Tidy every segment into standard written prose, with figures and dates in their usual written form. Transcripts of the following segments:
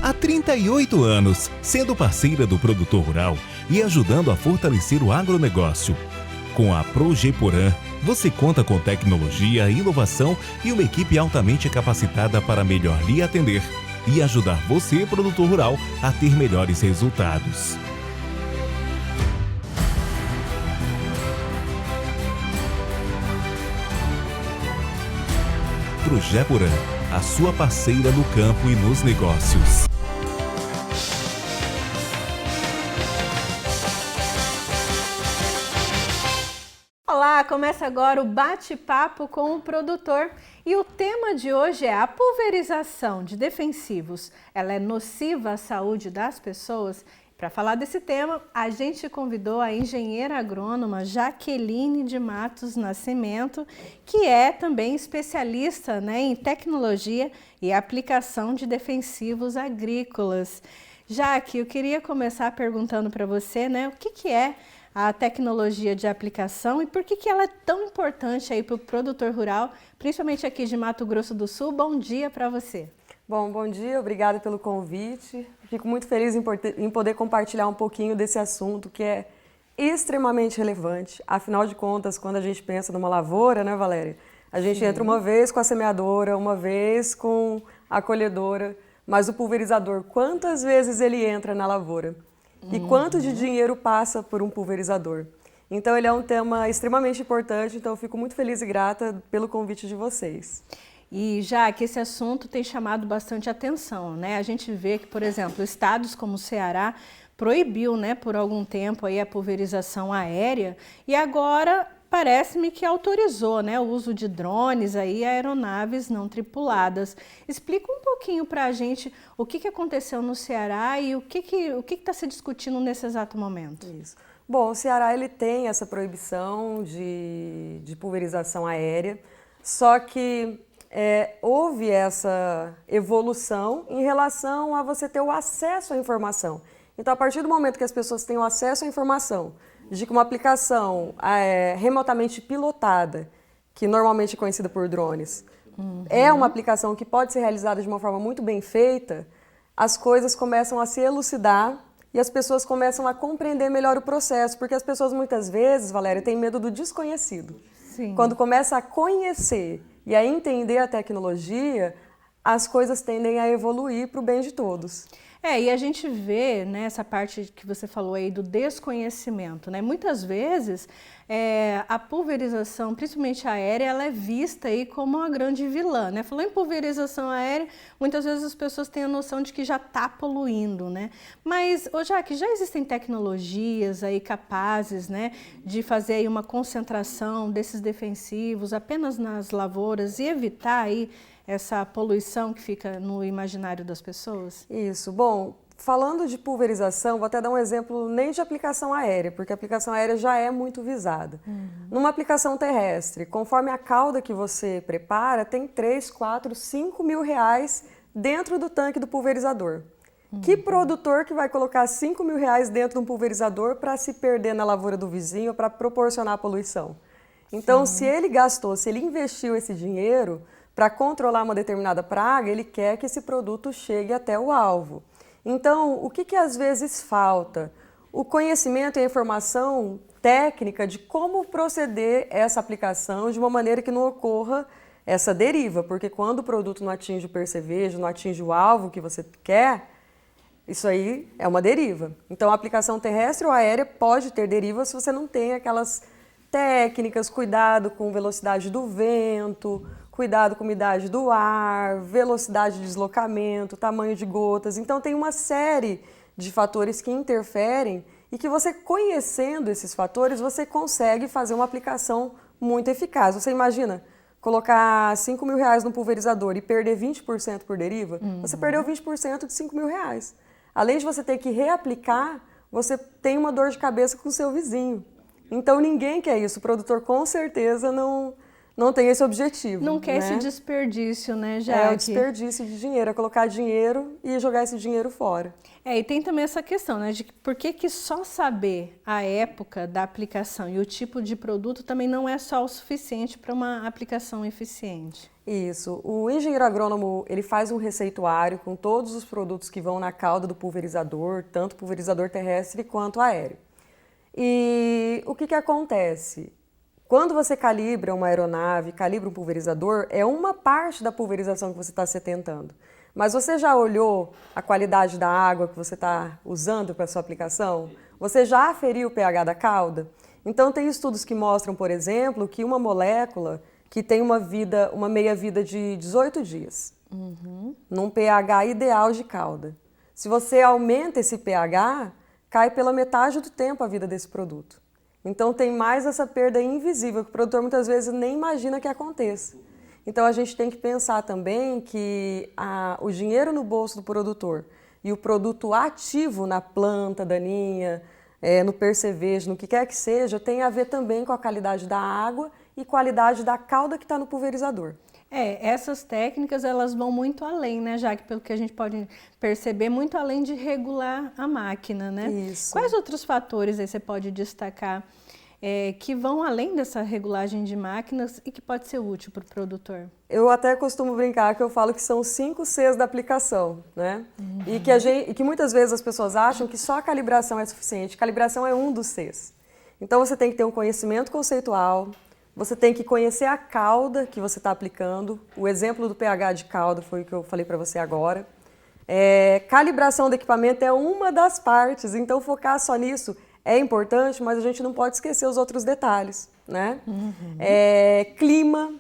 Há 38 anos, sendo parceira do produtor rural e ajudando a fortalecer o agronegócio. Com a Progeporã, você conta com tecnologia, inovação e uma equipe altamente capacitada para melhor lhe atender e ajudar você, produtor rural, a ter melhores resultados. Progeporã, a sua parceira no campo e nos negócios. Olá, começa agora o bate-papo com o produtor e o tema de hoje é a pulverização de defensivos. Ela é nociva à saúde das pessoas? Para falar desse tema, a gente convidou a engenheira agrônoma Jaqueline de Matos Nascimento, que é também especialista, em tecnologia e aplicação de defensivos agrícolas. Jaque, eu queria começar perguntando para você, o que é a tecnologia de aplicação e por que ela é tão importante aí para o produtor rural, principalmente aqui de Mato Grosso do Sul. Bom dia para você. Bom dia, obrigada pelo convite. Fico muito feliz em poder compartilhar um pouquinho desse assunto que é extremamente relevante. Afinal de contas, quando a gente pensa numa lavoura, né, Valéria? A gente entra uma vez com a semeadora, uma vez com a colhedora, mas o pulverizador, quantas vezes ele entra na lavoura? E quanto de dinheiro passa por um pulverizador? Então, ele é um tema extremamente importante, então eu fico muito feliz e grata pelo convite de vocês. E já que esse assunto tem chamado bastante atenção, A gente vê que, por exemplo, estados como o Ceará proibiu, por algum tempo aí a pulverização aérea e agora parece-me que autorizou, o uso de drones aí, aeronaves não tripuladas. Explica um pouquinho para a gente o que aconteceu no Ceará e o que está se discutindo nesse exato momento. Isso. Bom, o Ceará ele tem essa proibição de pulverização aérea, só que houve essa evolução em relação a você ter o acesso à informação. Então, a partir do momento que as pessoas têm o acesso à informação de que uma aplicação remotamente pilotada, que normalmente é conhecida por drones, é uma aplicação que pode ser realizada de uma forma muito bem feita, as coisas começam a se elucidar e as pessoas começam a compreender melhor o processo, porque as pessoas muitas vezes, Valéria, têm medo do desconhecido. Sim. Quando começa a conhecer e a entender a tecnologia, as coisas tendem a evoluir para o bem de todos. E a gente vê, essa parte que você falou aí do desconhecimento, Muitas vezes a pulverização, principalmente aérea, ela é vista aí como uma grande vilã, Falando em pulverização aérea, muitas vezes as pessoas têm a noção de que já está poluindo, Mas, Jaque, já existem tecnologias aí capazes, de fazer aí uma concentração desses defensivos apenas nas lavouras e evitar aí essa poluição que fica no imaginário das pessoas? Isso. Bom, falando de pulverização, vou até dar um exemplo nem de aplicação aérea, porque a aplicação aérea já é muito visada. Numa aplicação terrestre, conforme a cauda que você prepara, tem 3, 4, 5 mil reais dentro do tanque do pulverizador. Que produtor que vai colocar 5 mil reais dentro de um pulverizador para se perder na lavoura do vizinho, para proporcionar poluição? Então, se ele investiu esse dinheiro para controlar uma determinada praga, ele quer que esse produto chegue até o alvo. Então, o que às vezes falta? O conhecimento e a informação técnica de como proceder essa aplicação de uma maneira que não ocorra essa deriva, porque quando o produto não atinge o percevejo, não atinge o alvo que você quer, isso aí é uma deriva. Então, a aplicação terrestre ou aérea pode ter deriva se você não tem aquelas técnicas, cuidado com velocidade do vento, cuidado com umidade do ar, velocidade de deslocamento, tamanho de gotas. Então, tem uma série de fatores que interferem e que você, conhecendo esses fatores, você consegue fazer uma aplicação muito eficaz. Você imagina colocar 5 mil reais no pulverizador e perder 20% por deriva? Você perdeu 20% de 5 mil reais. Além de você ter que reaplicar, você tem uma dor de cabeça com o seu vizinho. Então, ninguém quer isso. O produtor, com certeza, não tem esse objetivo. Não quer né? esse desperdício, né, Jaque? É o desperdício de dinheiro, é colocar dinheiro e jogar esse dinheiro fora. E tem também essa questão, né, de por que só saber a época da aplicação e o tipo de produto também não é só o suficiente para uma aplicação eficiente. Isso. O engenheiro agrônomo, ele faz um receituário com todos os produtos que vão na cauda do pulverizador, tanto pulverizador terrestre quanto aéreo. E o que acontece? Quando você calibra uma aeronave, calibra um pulverizador, é uma parte da pulverização que você está se atentando. Mas você já olhou a qualidade da água que você está usando para a sua aplicação? Você já aferiu o pH da cauda? Então tem estudos que mostram, por exemplo, que uma molécula que tem uma meia-vida de 18 dias, num pH ideal de cauda. Se você aumenta esse pH, cai pela metade do tempo a vida desse produto. Então tem mais essa perda invisível que o produtor muitas vezes nem imagina que aconteça. Então a gente tem que pensar também que o dinheiro no bolso do produtor e o produto ativo na planta daninha, no percevejo, no que quer que seja, tem a ver também com a qualidade da água e qualidade da cauda que está no pulverizador. Essas técnicas elas vão muito além, né, Jaque, pelo que a gente pode perceber, muito além de regular a máquina, né? Isso. Quais outros fatores aí você pode destacar que vão além dessa regulagem de máquinas e que pode ser útil para o produtor? Eu até costumo brincar que eu falo que são 5 Cs da aplicação, né? E que muitas vezes as pessoas acham que só a calibração é suficiente. Calibração é um dos Cs. Então você tem que ter um conhecimento conceitual, você tem que conhecer a cauda que você está aplicando. O exemplo do pH de cauda foi o que eu falei para você agora. Calibração do equipamento é uma das partes, então focar só nisso é importante, mas a gente não pode esquecer os outros detalhes, né? Clima,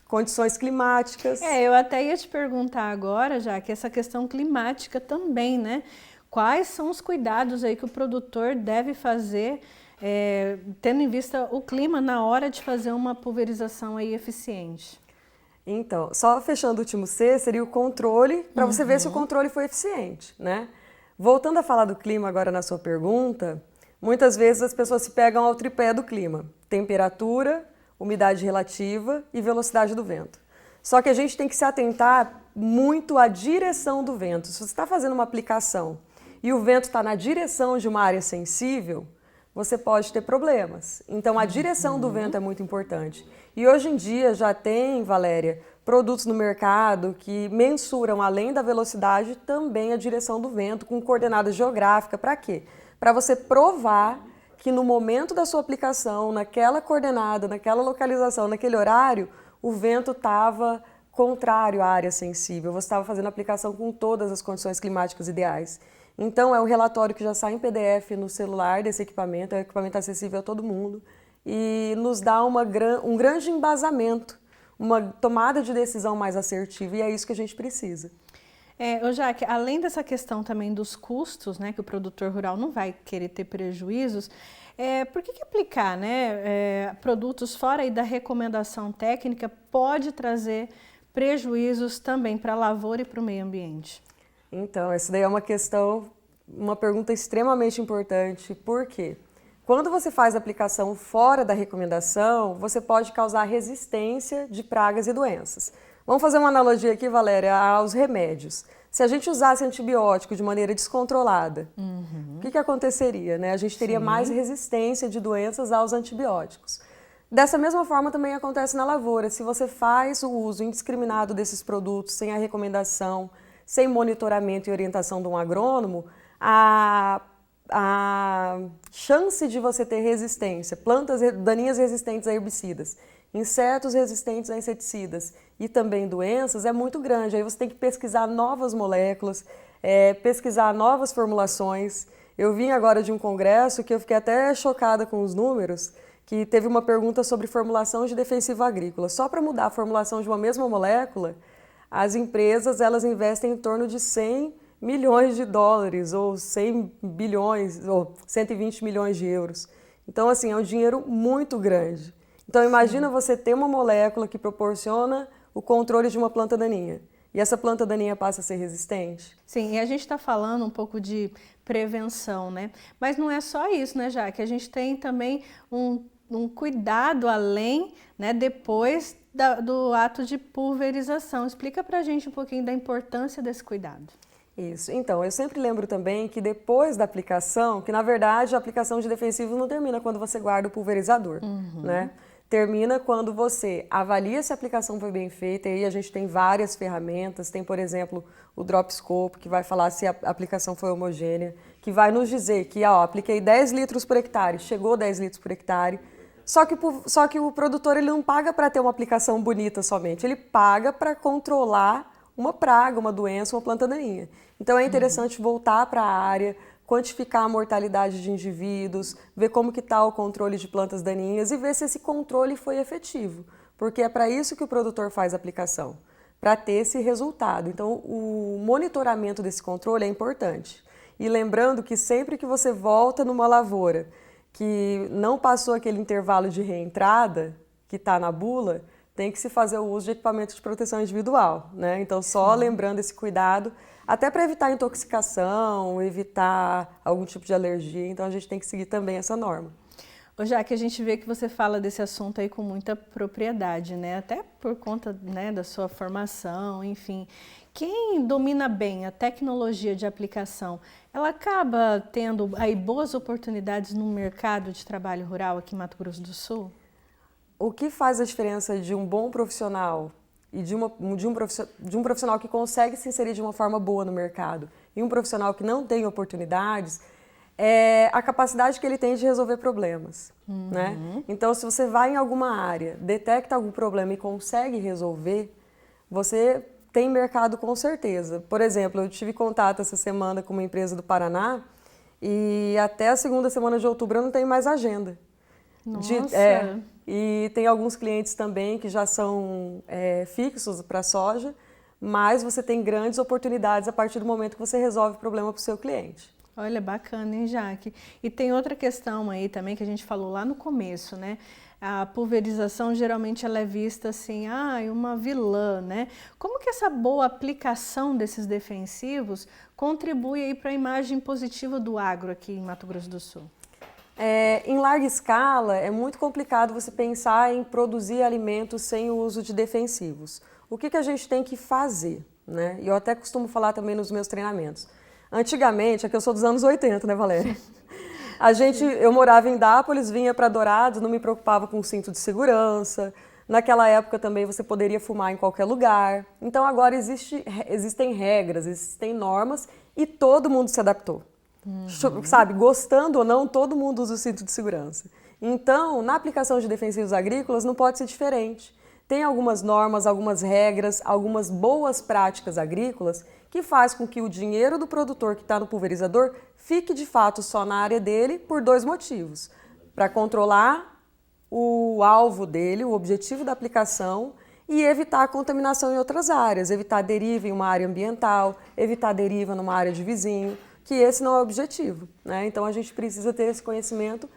condições climáticas. Eu até ia te perguntar agora, já que essa questão climática também, né? Quais são os cuidados aí que o produtor deve fazer, tendo em vista o clima na hora de fazer uma pulverização aí eficiente? Então, só fechando o último C, seria o controle, para você ver se o controle foi eficiente, né? Voltando a falar do clima agora na sua pergunta, muitas vezes as pessoas se pegam ao tripé do clima: temperatura, umidade relativa e velocidade do vento. Só que a gente tem que se atentar muito à direção do vento. Se você está fazendo uma aplicação e o vento está na direção de uma área sensível, você pode ter problemas. Então a direção do vento é muito importante. E hoje em dia já tem, Valéria, produtos no mercado que mensuram, além da velocidade, também a direção do vento com coordenada geográfica. Para quê? Para você provar que no momento da sua aplicação, naquela coordenada, naquela localização, naquele horário, o vento estava contrário à área sensível, você estava fazendo a aplicação com todas as condições climáticas ideais. Então é um relatório que já sai em PDF no celular desse equipamento, é um equipamento acessível a todo mundo e nos dá um grande embasamento, uma tomada de decisão mais assertiva, e é isso que a gente precisa. Jaque, além dessa questão também dos custos, né, que o produtor rural não vai querer ter prejuízos, por que aplicar, né, produtos fora aí da recomendação técnica pode trazer prejuízos também para a lavoura e para o meio ambiente? Então, essa daí é uma pergunta extremamente importante. Por quê? Quando você faz a aplicação fora da recomendação, você pode causar resistência de pragas e doenças. Vamos fazer uma analogia aqui, Valéria, aos remédios. Se a gente usasse antibiótico de maneira descontrolada, o que aconteceria, né? A gente teria mais resistência de doenças aos antibióticos. Dessa mesma forma também acontece na lavoura. Se você faz o uso indiscriminado desses produtos, sem a recomendação, sem monitoramento e orientação de um agrônomo, a chance de você ter resistência, plantas daninhas resistentes a herbicidas, insetos resistentes a inseticidas e também doenças é muito grande. Aí você tem que pesquisar novas moléculas, pesquisar novas formulações. Eu vim agora de um congresso que eu fiquei até chocada com os números, que teve uma pergunta sobre formulação de defensivo agrícola. Só para mudar a formulação de uma mesma molécula, as empresas elas investem em torno de 100 milhões de dólares, ou 100 bilhões, ou 120 milhões de euros. Então, assim, é um dinheiro muito grande. Então, imagina você ter uma molécula que proporciona o controle de uma planta daninha. E essa planta daninha passa a ser resistente? Sim, e a gente está falando um pouco de prevenção, né? Mas não é só isso, né, Jaque? A gente tem também um um cuidado além, né, depois do ato de pulverização. Explica pra gente um pouquinho da importância desse cuidado. Isso. Então, eu sempre lembro também que depois da aplicação, que na verdade a aplicação de defensivos não termina quando você guarda o pulverizador, né? Termina quando você avalia se a aplicação foi bem feita, e aí a gente tem várias ferramentas, tem, por exemplo, o Dropscope, que vai falar se a aplicação foi homogênea, que vai nos dizer que, apliquei 10 litros por hectare, chegou 10 litros por hectare, só que o produtor ele não paga para ter uma aplicação bonita somente, ele paga para controlar uma praga, uma doença, uma planta daninha. Então é interessante voltar para a área, quantificar a mortalidade de indivíduos, ver como que está o controle de plantas daninhas e ver se esse controle foi efetivo, porque é para isso que o produtor faz a aplicação, para ter esse resultado. Então o monitoramento desse controle é importante. E lembrando que sempre que você volta numa lavoura que não passou aquele intervalo de reentrada que está na bula, tem que se fazer o uso de equipamento de proteção individual, né? Então, só lembrando esse cuidado, até para evitar intoxicação, evitar algum tipo de alergia, então a gente tem que seguir também essa norma. Já que a gente vê que você fala desse assunto aí com muita propriedade, né? Até por conta, né, da sua formação, enfim. Quem domina bem a tecnologia de aplicação, ela acaba tendo aí boas oportunidades no mercado de trabalho rural aqui em Mato Grosso do Sul? O que faz a diferença de um bom profissional e de um profissional que consegue se inserir de uma forma boa no mercado e um profissional que não tem oportunidades é a capacidade que ele tem de resolver problemas, né? Então, se você vai em alguma área, detecta algum problema e consegue resolver, você tem mercado com certeza. Por exemplo, eu tive contato essa semana com uma empresa do Paraná e até a segunda semana de outubro eu não tenho mais agenda. Nossa! E tem alguns clientes também que já são fixos para soja, mas você tem grandes oportunidades a partir do momento que você resolve o problema para o seu cliente. Olha, bacana, hein, Jaque? E tem outra questão aí também que a gente falou lá no começo, né? A pulverização geralmente ela é vista assim, uma vilã, né? Como que essa boa aplicação desses defensivos contribui aí para a imagem positiva do agro aqui em Mato Grosso do Sul? Em larga escala, é muito complicado você pensar em produzir alimentos sem o uso de defensivos. O que a gente tem que fazer, né? E eu até costumo falar também nos meus treinamentos. Antigamente, aqui eu sou dos anos 80, né, Valéria? Eu morava em Dápolis, vinha para Dourados, não me preocupava com o cinto de segurança. Naquela época também você poderia fumar em qualquer lugar. Então agora existem regras, existem normas e todo mundo se adaptou. Sabe, gostando ou não, todo mundo usa o cinto de segurança. Então, na aplicação de defensivos agrícolas não pode ser diferente. Tem algumas normas, algumas regras, algumas boas práticas agrícolas que faz com que o dinheiro do produtor que está no pulverizador fique de fato só na área dele por dois motivos. Para controlar o alvo dele, o objetivo da aplicação e evitar a contaminação em outras áreas, evitar deriva em uma área ambiental, evitar deriva numa área de vizinho, que esse não é o objetivo, né? Então a gente precisa ter esse conhecimento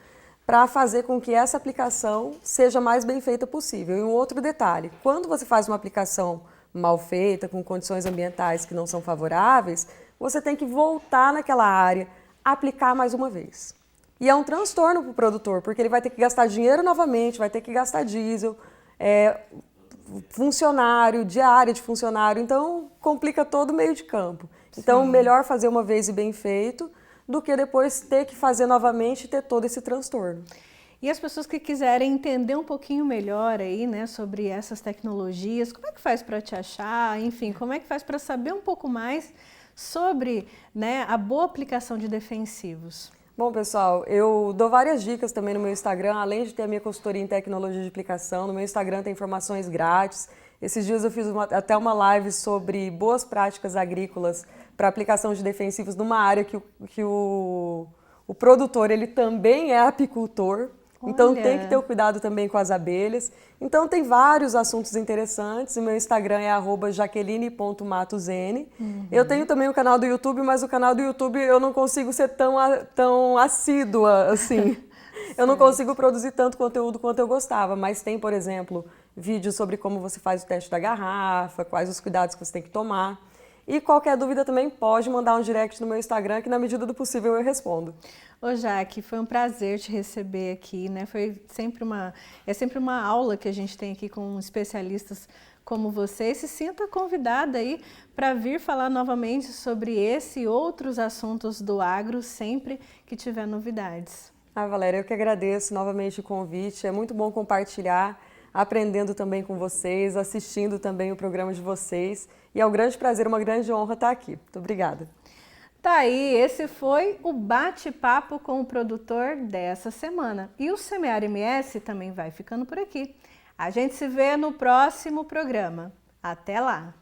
para fazer com que essa aplicação seja mais bem feita possível. E um outro detalhe, quando você faz uma aplicação mal feita, com condições ambientais que não são favoráveis, você tem que voltar naquela área, aplicar mais uma vez. E é um transtorno para o produtor, porque ele vai ter que gastar dinheiro novamente, vai ter que gastar diesel, funcionário, diária de funcionário, então complica todo o meio de campo. Então, melhor fazer uma vez e bem feito, do que depois ter que fazer novamente e ter todo esse transtorno. E as pessoas que quiserem entender um pouquinho melhor aí, né, sobre essas tecnologias, como é que faz para te achar? Enfim, como é que faz para saber um pouco mais sobre, né, a boa aplicação de defensivos? Bom, pessoal, eu dou várias dicas também no meu Instagram, além de ter a minha consultoria em tecnologia de aplicação. No meu Instagram tem informações grátis. Esses dias eu fiz até uma live sobre boas práticas agrícolas para aplicação de defensivos numa área que o produtor ele também é apicultor. Então tem que ter o cuidado também com as abelhas. Então tem vários assuntos interessantes. O meu Instagram é @jaqueline.matosn. Eu tenho também o canal do YouTube, mas o canal do YouTube eu não consigo ser tão assídua assim. Eu não consigo produzir tanto conteúdo quanto eu gostava, mas tem, por exemplo, vídeos sobre como você faz o teste da garrafa, quais os cuidados que você tem que tomar. E qualquer dúvida também pode mandar um direct no meu Instagram, que na medida do possível eu respondo. Ô Jaque, foi um prazer te receber aqui, né? É sempre uma aula que a gente tem aqui com especialistas como você. Se sinta convidada aí para vir falar novamente sobre esse e outros assuntos do agro sempre que tiver novidades. Valéria, eu que agradeço novamente o convite. É muito bom compartilhar, aprendendo também com vocês, assistindo também o programa de vocês. E é um grande prazer, uma grande honra estar aqui. Muito obrigada. Tá aí, esse foi o bate-papo com o produtor dessa semana. E o Semear MS também vai ficando por aqui. A gente se vê no próximo programa. Até lá!